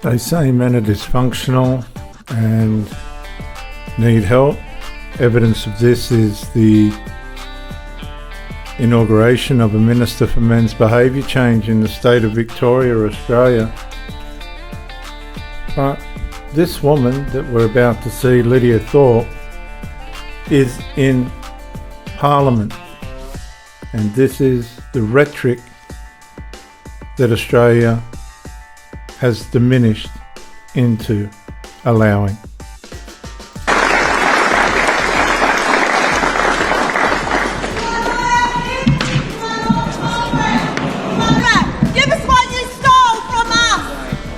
They say men are dysfunctional and need help. Evidence of this is the inauguration of a Minister for Men's Behaviour Change in the state of Victoria, Australia. But this woman that we're about to see, Lydia Thorpe, is in Parliament, and this is the rhetoric that Australia has diminished into allowing. Give us what you stole from us!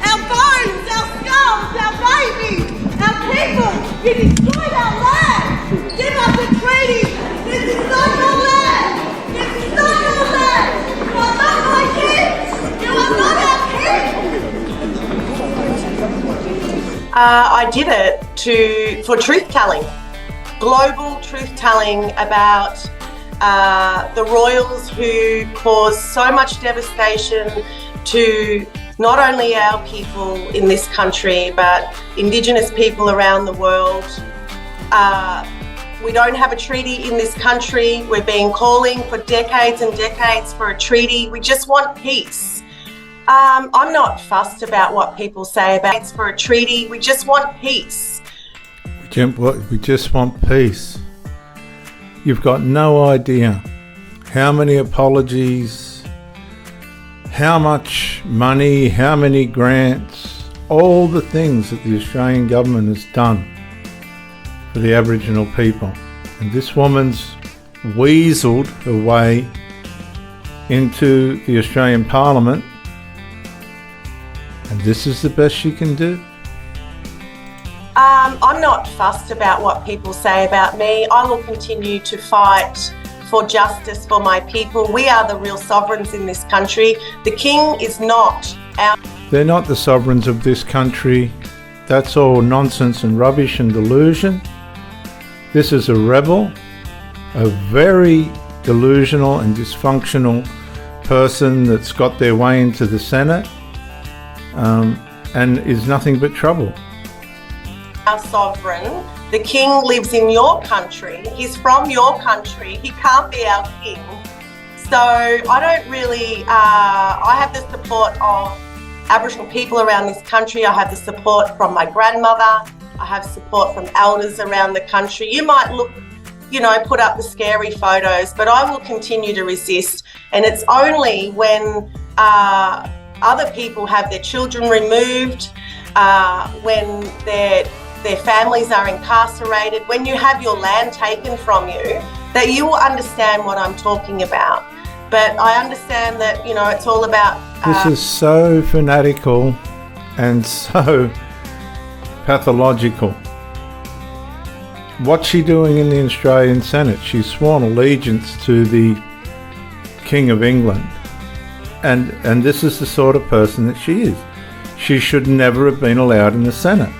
Our bones, our skulls, our babies, our people! You destroyed our land! Give us a treaty! This is not your land! This is not your land! You are not my kids! You are not our kids! I did it for truth-telling. Global truth-telling about the royals who caused so much devastation to not only our people in this country, but Indigenous people around the world. We don't have a treaty in this country. We've been calling for decades and decades for a treaty. We just want peace. I'm not fussed about what people say about it's for a treaty. We just want peace. We just want peace. You've got no idea how many apologies, how much money, how many grants, all the things that the Australian government has done for the Aboriginal people. And this woman's weaseled her way into the Australian Parliament, and this is the best she can do. I'm not fussed about what people say about me. I will continue to fight for justice for my people. We are the real sovereigns in this country. The King is not our... They're not the sovereigns of this country. That's all nonsense and rubbish and delusion. This is a rebel, a very delusional and dysfunctional person that's got their way into the Senate and is nothing but trouble. Our sovereign. The King lives in your country. He's from your country. He can't be our King. So I don't really, I have the support of Aboriginal people around this country. I have the support from my grandmother. I have support from elders around the country. You might look, put up the scary photos, but I will continue to resist. And it's only when other people have their children removed, when their families are incarcerated, when you have your land taken from you, that you will understand what I'm talking about. But I understand that, it's all about... This is so fanatical and so pathological. What's she doing in the Australian Senate? She's sworn allegiance to the King of England. And this is the sort of person that she is. She should never have been allowed in the Senate.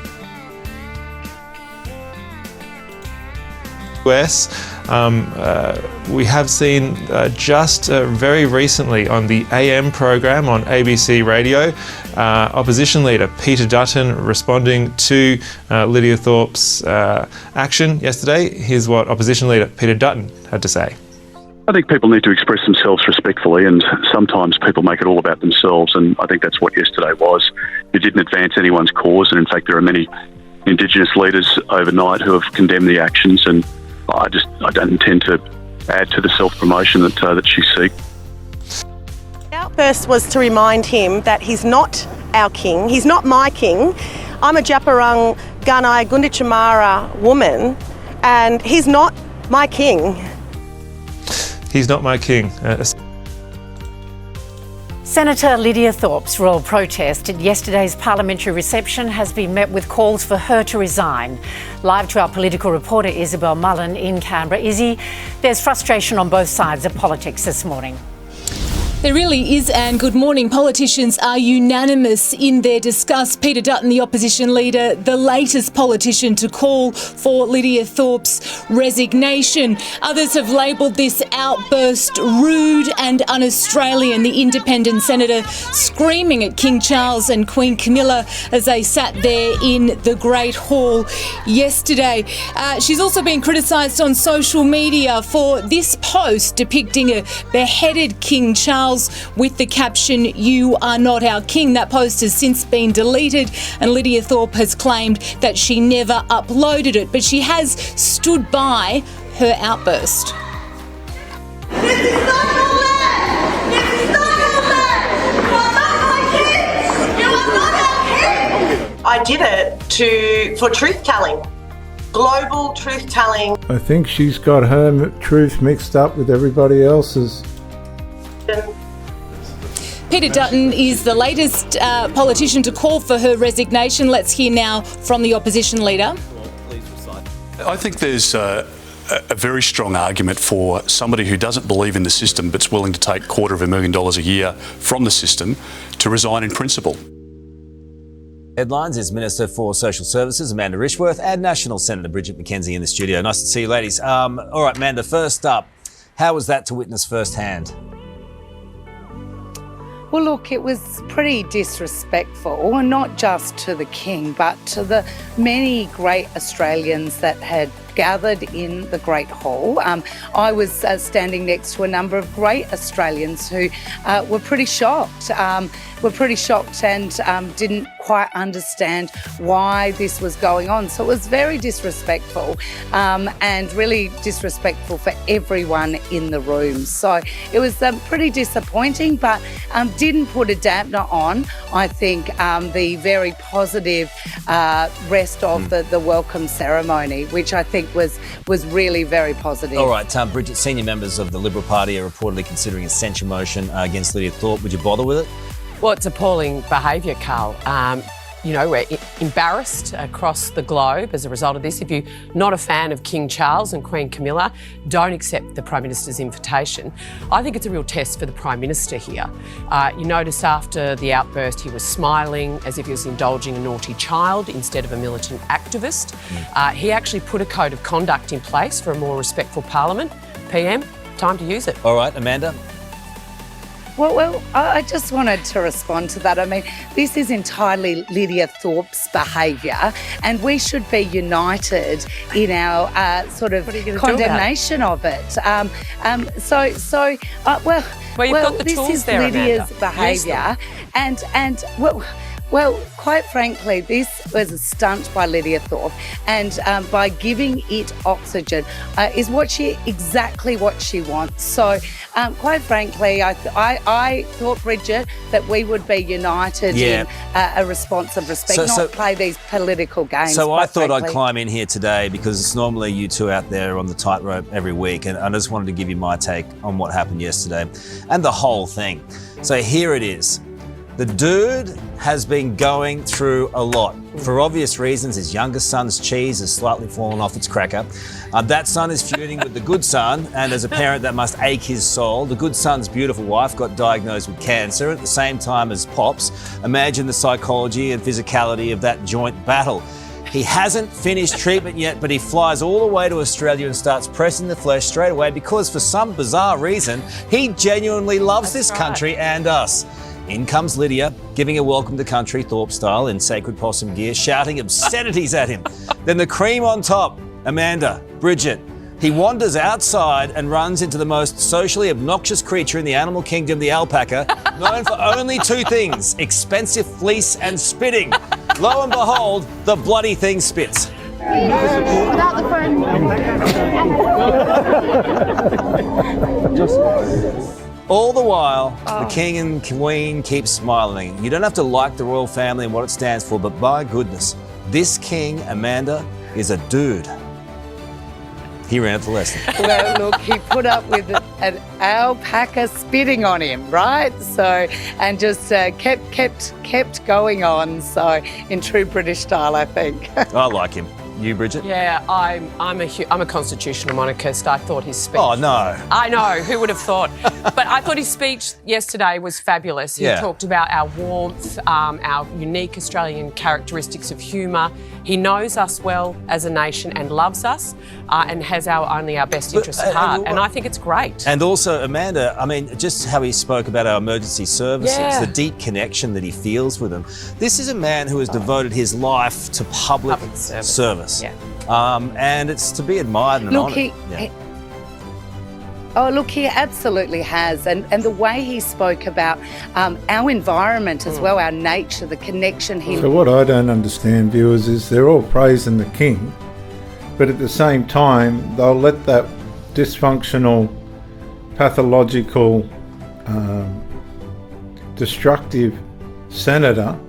US, we have seen just very recently on the AM program on ABC Radio, opposition leader Peter Dutton responding to Lydia Thorpe's action yesterday. Here's what opposition leader Peter Dutton had to say. I think people need to express themselves respectfully, and sometimes people make it all about themselves, and I think that's what yesterday was. It didn't advance anyone's cause, and in fact there are many Indigenous leaders overnight who have condemned the actions, and I don't intend to add to the self-promotion that she seeks. The outburst was to remind him that he's not our King, he's not my King. I'm a Djaparang Gunai Gunditjmara woman, and he's not my King. He's not my King. Senator Lydia Thorpe's royal protest at yesterday's parliamentary reception has been met with calls for her to resign. Live to our political reporter Isabel Mullen in Canberra. Izzy, there's frustration on both sides of politics this morning. There really is, Anne. Good morning. Politicians are unanimous in their disgust. Peter Dutton, the opposition leader, the latest politician to call for Lydia Thorpe's resignation. Others have labelled this outburst rude and un-Australian. The independent senator screaming at King Charles and Queen Camilla as they sat there in the Great Hall yesterday. She's also been criticised on social media for this post depicting a beheaded King Charles with the caption, "You are not our king." That post has since been deleted, and Lydia Thorpe has claimed that she never uploaded it, but she has stood by her outburst. This is not your land! This is not your land! You are not my king! You are not our king! I did it for truth-telling, global truth-telling. I think she's got her truth mixed up with everybody else's. Peter Dutton is the latest politician to call for her resignation. Let's hear now from the opposition leader. I think there's a very strong argument for somebody who doesn't believe in the system but's willing to take $250,000 a year from the system to resign in principle. Headlines is Minister for Social Services Amanda Rishworth and National Senator Bridget McKenzie in the studio. Nice to see you, ladies. All right, Amanda, first up, how was that to witness firsthand? Well, look, it was pretty disrespectful, not just to the King, but to the many great Australians that had gathered in the Great Hall. I was standing next to a number of great Australians who were pretty shocked. And didn't quite understand why this was going on. So it was very disrespectful and really disrespectful for everyone in the room. So it was pretty disappointing, but didn't put a dampener on, I think, the very positive rest of the welcome ceremony, which I think was really very positive. All right, Bridget, senior members of the Liberal Party are reportedly considering a censure motion against Lydia Thorpe. Would you bother with it? Well, it's appalling behaviour, Carl. We're embarrassed across the globe as a result of this. If you're not a fan of King Charles and Queen Camilla, don't accept the Prime Minister's invitation. I think it's a real test for the Prime Minister here. You notice after the outburst he was smiling as if he was indulging a naughty child instead of a militant activist. He actually put a code of conduct in place for a more respectful Parliament. PM, time to use it. All right, Amanda. Well, I just wanted to respond to that. I mean, this is entirely Lydia Thorpe's behaviour, and we should be united in our sort of condemnation of it. This is Lydia's behaviour, and well, quite frankly, this was a stunt by Lydia Thorpe, and by giving it oxygen is exactly what she wants. So, quite frankly, I thought, Bridget, that we would be united in a response of respect, not play these political games. So I thought I'd climb in here today because it's normally you two out there on the tightrope every week, and I just wanted to give you my take on what happened yesterday and the whole thing. So here it is. The dude has been going through a lot. For obvious reasons, his youngest son's cheese has slightly fallen off its cracker. That son is feuding with the good son, and as a parent that must ache his soul. The good son's beautiful wife got diagnosed with cancer at the same time as Pops. Imagine the psychology and physicality of that joint battle. He hasn't finished treatment yet, but he flies all the way to Australia and starts pressing the flesh straight away because for some bizarre reason, he genuinely loves this country and us. In comes Lydia, giving a welcome to country, Thorpe style, in sacred possum gear, shouting obscenities at him. Then the cream on top, Amanda, Bridget. He wanders outside and runs into the most socially obnoxious creature in the animal kingdom, the alpaca, known for only two things, expensive fleece and spitting. Lo and behold, the bloody thing spits. Without the phone. All the while, the king and queen keep smiling. You don't have to like the royal family and what it stands for, but by goodness, this king, Amanda, is a dude. He ran up the lesson. Well, look, he put up with an alpaca spitting on him, right? So, and just kept going on. So, in true British style, I think. I like him. You, Bridget? Yeah, I'm a constitutional monarchist. I thought his speech... Oh, no. I know, who would have thought? But I thought his speech yesterday was fabulous. He talked about our warmth, our unique Australian characteristics of humour. He knows us well as a nation and loves us and has only our best interests at heart. And I think it's great. And also, Amanda, I mean, just how he spoke about our emergency services, the deep connection that he feels with them. This is a man who has devoted his life to public service. Yeah. And it's to be admired and honoured. He absolutely has. And the way he spoke about our environment as well, our nature, the connection he... So what I don't understand, viewers, is they're all praising the King, but at the same time, they'll let that dysfunctional, pathological, destructive senator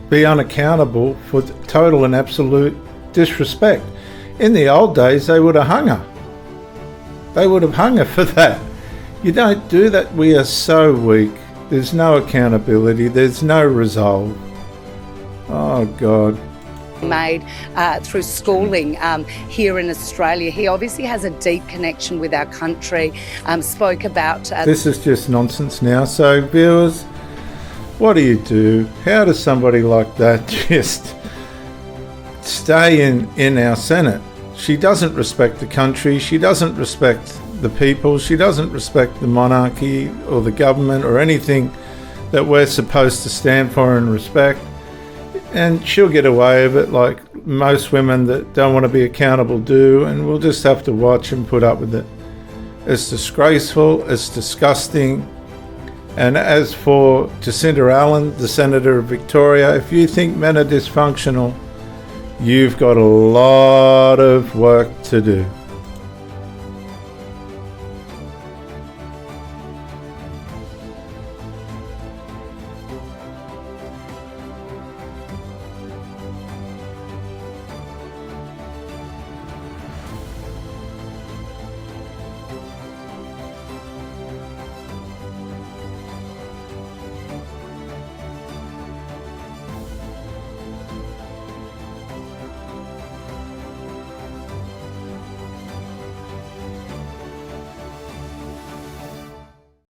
be unaccountable for total and absolute disrespect. In the old days, they would have hung her. They would have hung her for that. You don't do that. We are so weak. There's no accountability. There's no resolve. Oh, God. Made through schooling here in Australia. He obviously has a deep connection with our country. Spoke about... This is just nonsense now. So, viewers, what do? How does somebody like that just stay in our Senate? She doesn't respect the country. She doesn't respect the people. She doesn't respect the monarchy or the government or anything that we're supposed to stand for and respect. And she'll get away with it like most women that don't want to be accountable do, and we'll just have to watch and put up with it. It's disgraceful. It's disgusting. And as for Jacinda Allen, the Senator of Victoria, if you think men are dysfunctional, you've got a lot of work to do.